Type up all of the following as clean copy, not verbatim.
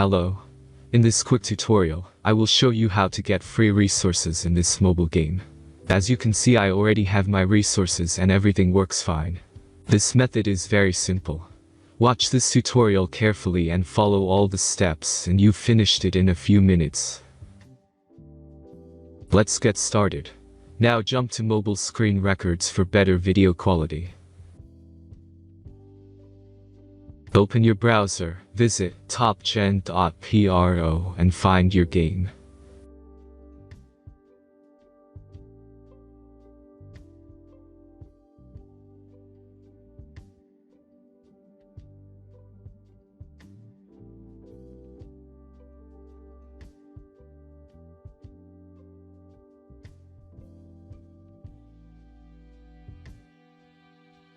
Hello. In this quick tutorial, I will show you how to get free resources in this mobile game. As you can see, I already have my resources and everything works fine. This method is very simple. Watch this tutorial carefully and follow all the steps and you've finished it in a few minutes. Let's get started. Now jump to mobile screen records for better video quality. Open your browser, visit topgen.pro and find your game.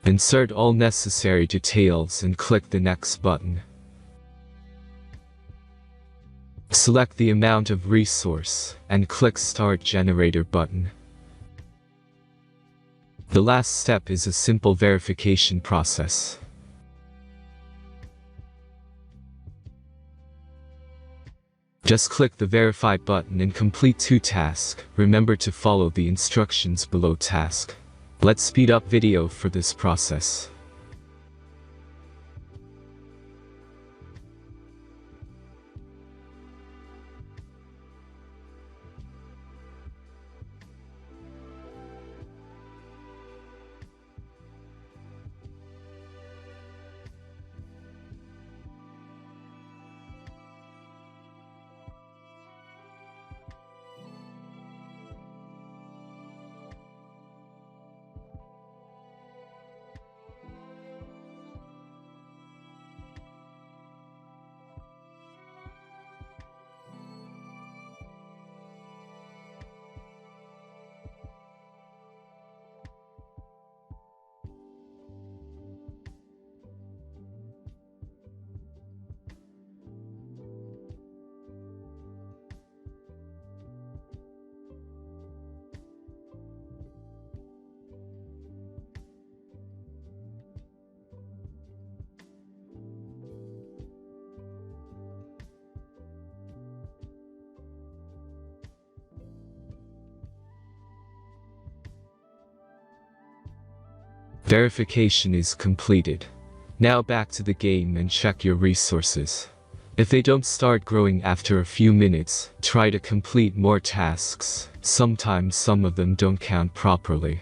Insert all necessary details and click the Next button. Select the amount of resource and click Start Generator button. The last step is a simple verification process. Just click the Verify button and complete 2 tasks. Remember to follow the instructions below task. Let's speed up video for this process. Verification is completed. Now back to the game and check your resources. If they don't start growing after a few minutes, try to complete more tasks. Sometimes some of them don't count properly.